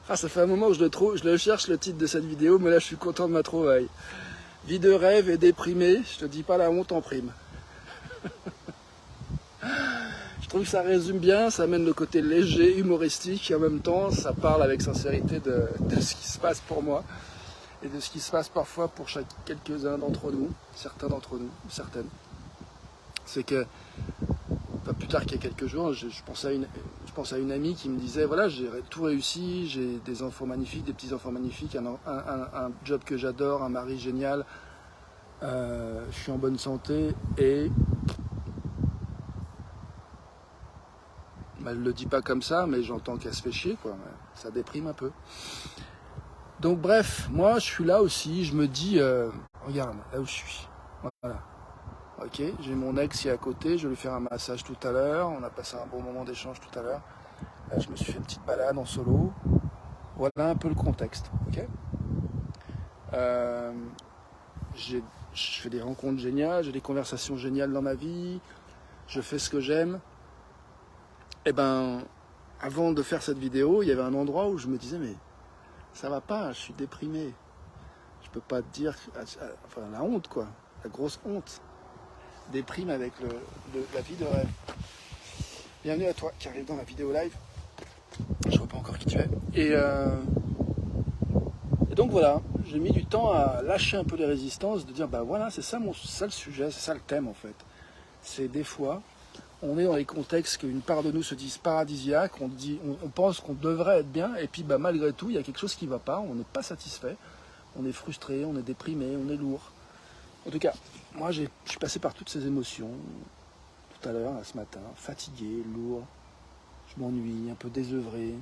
Ah, ça fait un moment que je le cherche le titre de cette vidéo, mais là je suis content de ma trouvaille. Vie de rêve et déprimé, je te dis pas la honte en prime. Je trouve que ça résume bien, ça amène le côté léger, humoristique, et en même temps ça parle avec sincérité de ce qui se passe pour moi, et de ce qui se passe parfois pour quelques-uns d'entre nous, certains d'entre nous, certaines. C'est que, pas plus tard qu'il y a quelques jours, je pense à une amie qui me disait, voilà, j'ai tout réussi, j'ai des enfants magnifiques, des petits-enfants magnifiques, un job que j'adore, un mari génial, je suis en bonne santé, et elle ne le dit pas comme ça, mais j'entends qu'elle se fait chier, quoi. Ça déprime un peu. Donc bref, moi je suis là aussi, je me dis, regarde, là où je suis, voilà. Ok, j'ai mon ex ici à côté, je vais lui faire un massage tout à l'heure, on a passé un bon moment d'échange tout à l'heure. Là, je me suis fait une petite balade en solo. Voilà un peu le contexte, ok. euh, Je fais des rencontres géniales, j'ai des conversations géniales dans ma vie, je fais ce que j'aime. Et ben, avant de faire cette vidéo, il y avait un endroit où je me disais, mais ça va pas, je suis déprimé. Je peux pas te dire, enfin la honte quoi, la grosse honte. Déprime avec la vie de rêve. Bienvenue à toi qui arrive dans la vidéo live. Je vois pas encore qui tu es. Et donc voilà, j'ai mis du temps à lâcher un peu les résistances, de dire bah voilà, c'est ça le sujet, c'est ça le thème en fait. C'est des fois, on est dans les contextes qu'une part de nous se dise paradisiaque, on pense qu'on devrait être bien, et puis bah malgré tout, il y a quelque chose qui ne va pas, on n'est pas satisfait, on est frustré, on est déprimé, on est lourd. En tout cas, moi je suis passé par toutes ces émotions tout à l'heure, ce matin, fatigué, lourd, je m'ennuie, un peu désœuvré.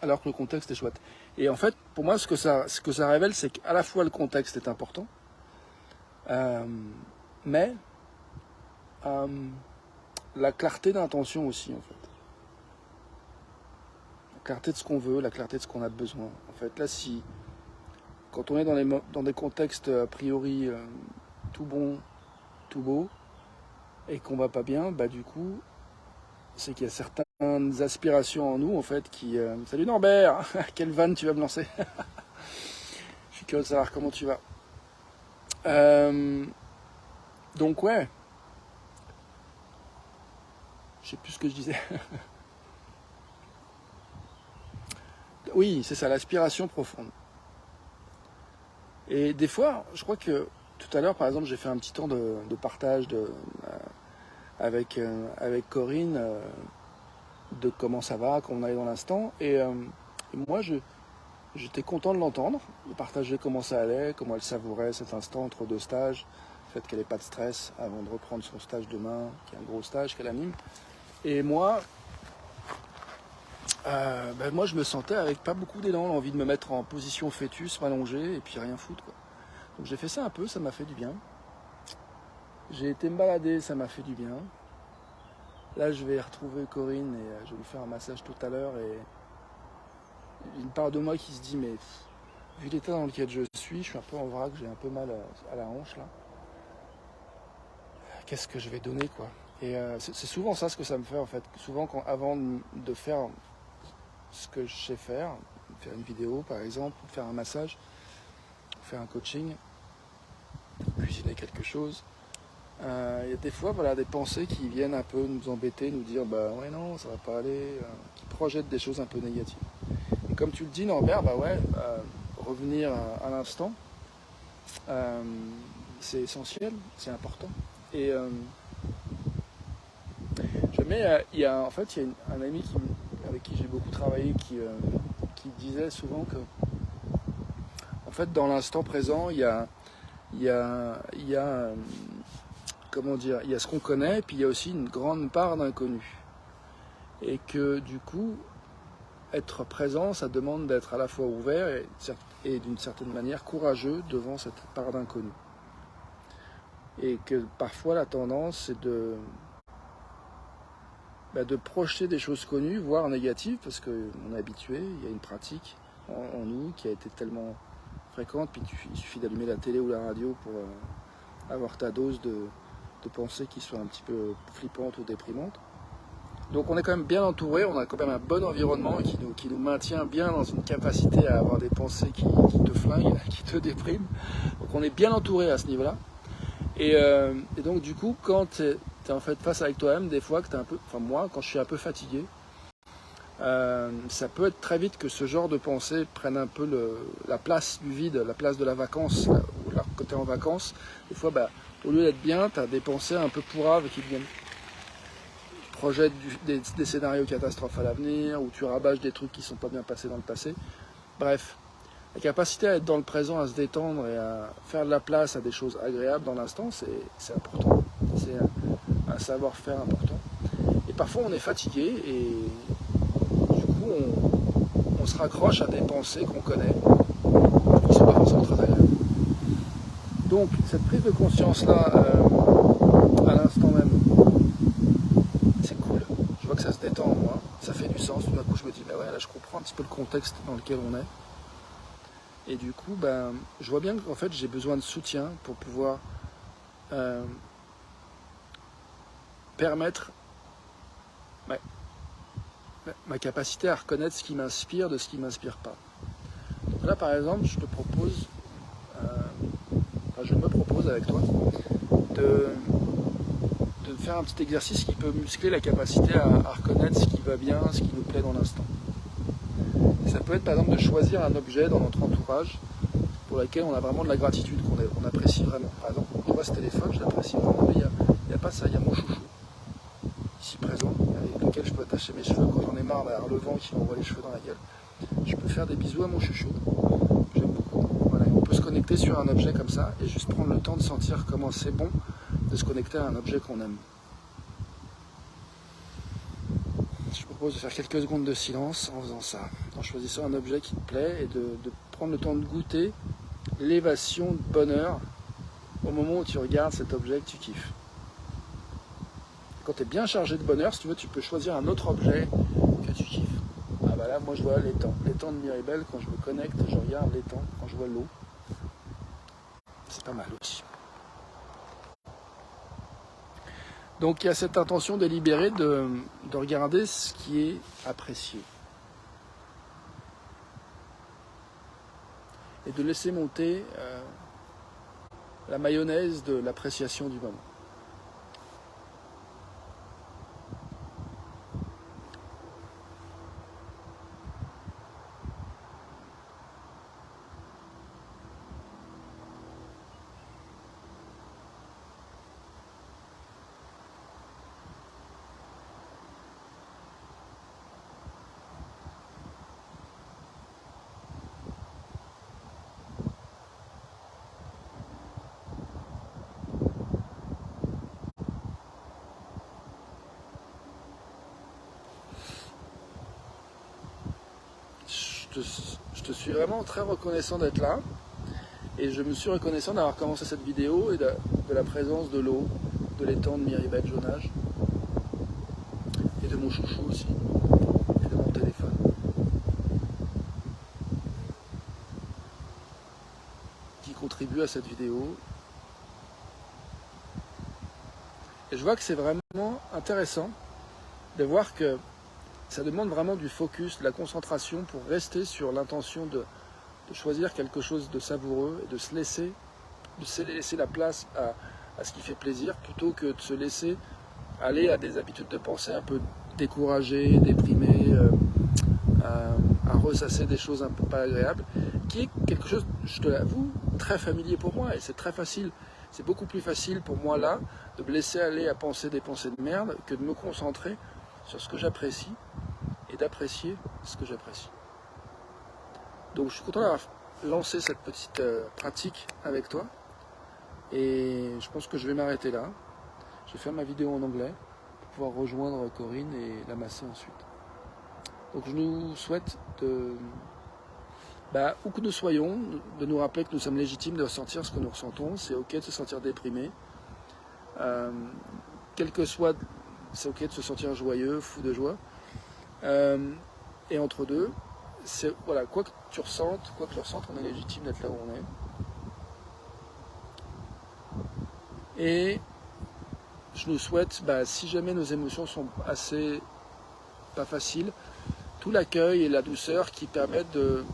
Alors que le contexte est chouette. Et en fait, pour moi, ce que ça révèle, c'est qu'à la fois le contexte est important, mais la clarté d'intention aussi, en fait. La clarté de ce qu'on veut, la clarté de ce qu'on a besoin. En fait, là, quand on est dans des contextes a priori tout bon, tout beau, et qu'on va pas bien, bah du coup, c'est qu'il y a certaines aspirations en nous, en fait, qui... Salut Norbert, quelle vanne tu vas me lancer. Je suis curieux de savoir comment tu vas. Donc ouais, je sais plus ce que je disais. Oui, c'est ça, l'aspiration profonde. Et des fois, je crois que tout à l'heure, par exemple, j'ai fait un petit temps de partage avec Corinne, de comment ça va, comment on allait dans l'instant. Et moi, j'étais content de l'entendre, de partager comment ça allait, comment elle savourait cet instant entre deux stages, le fait qu'elle n'ait pas de stress avant de reprendre son stage demain, qui est un gros stage qu'elle anime. Et moi, moi, je me sentais avec pas beaucoup d'élan, l'envie de me mettre en position fœtus, m'allonger et puis rien foutre, quoi. Donc j'ai fait ça un peu, ça m'a fait du bien. J'ai été me balader, ça m'a fait du bien. Là, je vais retrouver Corinne et je vais lui faire un massage tout à l'heure. Et une part de moi qui se dit, mais vu l'état dans lequel je suis un peu en vrac, j'ai un peu mal à la hanche là. Qu'est-ce que je vais donner quoi? Et c'est souvent ça ce que ça me fait en fait. Souvent, avant de faire ce que je sais faire une vidéo par exemple, faire un massage, faire un coaching, cuisiner quelque chose, il y a des fois voilà, des pensées qui viennent un peu nous embêter, nous dire bah ouais non ça va pas aller, qui projettent des choses un peu négatives. Et comme tu le dis Norbert, bah ouais, revenir à l'instant, c'est essentiel, c'est important. Et il y a un ami avec qui j'ai beaucoup travaillé qui disait souvent que en fait dans l'instant présent il y a comment dire, il y a ce qu'on connaît, puis il y a aussi une grande part d'inconnu. Et que du coup, être présent, ça demande d'être à la fois ouvert et d'une certaine manière courageux devant cette part d'inconnu. Et que parfois la tendance, c'est de projeter des choses connues, voire négatives, parce qu'on est habitué, il y a une pratique en nous qui a été tellement fréquente, puis il suffit d'allumer la télé ou la radio avoir ta dose de pensées qui soit un petit peu flippante ou déprimante. Donc on est quand même bien entouré, on a quand même un bon environnement qui nous maintient bien dans une capacité à avoir des pensées qui te flinguent, qui te dépriment. Donc on est bien entouré à ce niveau-là. Et donc du coup, quand tu es en fait face avec toi-même, des fois que t'es un peu, enfin moi, quand je suis un peu fatigué, ça peut être très vite que ce genre de pensée prenne un peu la place du vide, la place de la vacance, ou alors que tu es en vacances, des fois, au lieu d'être bien, tu as des pensées un peu pourraves qui viennent projettent des scénarios catastrophes à l'avenir, où tu rabâches des trucs qui ne sont pas bien passés dans le passé. Bref, la capacité à être dans le présent, à se détendre et à faire de la place à des choses agréables dans l'instant, c'est important. C'est un savoir-faire important. Et parfois on est fatigué et du coup on se raccroche à des pensées qu'on connaît, qui ne sont pas forcément très agréables. Donc cette prise de conscience-là, à l'instant même, c'est cool. Je vois que ça se détend en moi, ça fait du sens. Tout d'un coup je me dis, ouais, là je comprends un petit peu le contexte dans lequel on est. Et du coup, je vois bien qu'en fait j'ai besoin de soutien pour pouvoir permettre ma capacité à reconnaître ce qui m'inspire de ce qui ne m'inspire pas. Donc là par exemple, je me propose avec toi de faire un petit exercice qui peut muscler la capacité à reconnaître ce qui va bien, ce qui nous plaît dans l'instant. Et ça peut être par exemple de choisir un objet dans notre entourage pour lequel on a vraiment de la gratitude, qu'on apprécie vraiment. Par exemple, je vois ce téléphone, je l'apprécie vraiment, mais il n'y a pas ça, il y a mon chouchou, ici présent, avec lequel je peux attacher mes cheveux quand j'en ai marre d'avoir le vent qui m'envoie les cheveux dans la gueule. Je peux faire des bisous à mon chouchou, j'aime beaucoup. Voilà, on peut se connecter sur un objet comme ça et juste prendre le temps de sentir comment c'est bon de se connecter à un objet qu'on aime. Je propose de faire quelques secondes de silence en faisant ça, en choisissant un objet qui te plaît et de prendre le temps de goûter l'évasion de bonheur au moment où tu regardes cet objet que tu kiffes. Quand tu es bien chargé de bonheur, si tu veux, tu peux choisir un autre objet que tu kiffes. Ah bah là, moi je vois l'étang de Miribel, quand je me connecte, je regarde l'étang, quand je vois l'eau. C'est pas mal aussi. Donc il y a cette intention délibérée de regarder ce qui est apprécié. Et de laisser monter la mayonnaise de l'appréciation du moment. Je te suis vraiment très reconnaissant d'être là et je me suis reconnaissant d'avoir commencé cette vidéo et de la présence de l'eau, de l'étang de Miribel Jonage et de mon chouchou aussi et de mon téléphone qui contribue à cette vidéo. Et je vois que c'est vraiment intéressant de voir que ça demande vraiment du focus, de la concentration pour rester sur l'intention de choisir quelque chose de savoureux et de se laisser la place à ce qui fait plaisir plutôt que de se laisser aller à des habitudes de pensée un peu découragées, déprimées, à ressasser des choses un peu pas agréables, qui est quelque chose, je te l'avoue, très familier pour moi et c'est très facile. C'est beaucoup plus facile pour moi là de me laisser aller à penser des pensées de merde que de me concentrer sur ce que j'apprécie et d'apprécier ce que j'apprécie. Donc je suis content d'avoir lancé cette petite pratique avec toi et je pense que je vais m'arrêter là. Je vais faire ma vidéo en anglais pour pouvoir rejoindre Corinne et la masser ensuite. Donc je nous souhaite où que nous soyons, de nous rappeler que nous sommes légitimes de ressentir ce que nous ressentons. C'est ok de se sentir déprimé. Quel que soit, c'est ok de se sentir joyeux, fou de joie. Et entre deux, c'est voilà, quoi que tu ressentes, on est légitime d'être là où on est. Et je nous souhaite, si jamais nos émotions sont assez pas faciles, tout l'accueil et la douceur qui permettent de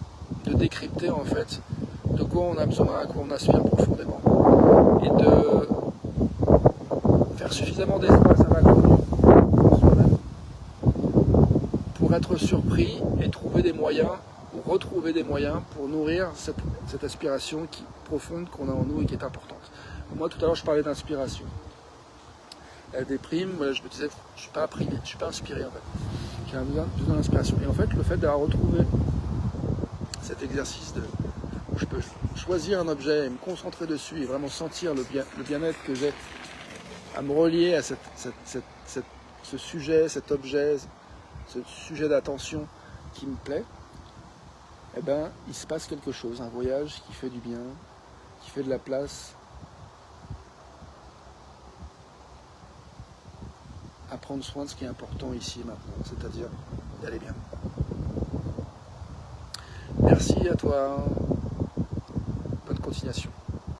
décrypter en fait de quoi on a besoin, à quoi on aspire profondément, et de faire suffisamment d'espace à l'inconnu en soi-même pour être surpris et trouver des moyens, ou retrouver des moyens pour nourrir cette aspiration profonde qu'on a en nous et qui est importante. Moi tout à l'heure je parlais d'inspiration. La déprime, voilà, je me disais, je ne suis pas inspiré en fait. J'ai un besoin d'inspiration. Et en fait, le fait d'avoir retrouvé cet exercice où je peux choisir un objet et me concentrer dessus et vraiment sentir le bien-être que j'ai à me relier à ce sujet, cet objet, ce sujet d'attention qui me plaît, il se passe quelque chose, un voyage qui fait du bien, qui fait de la place à prendre soin de ce qui est important ici et maintenant, c'est-à-dire d'aller bien. Merci à toi, bonne continuation.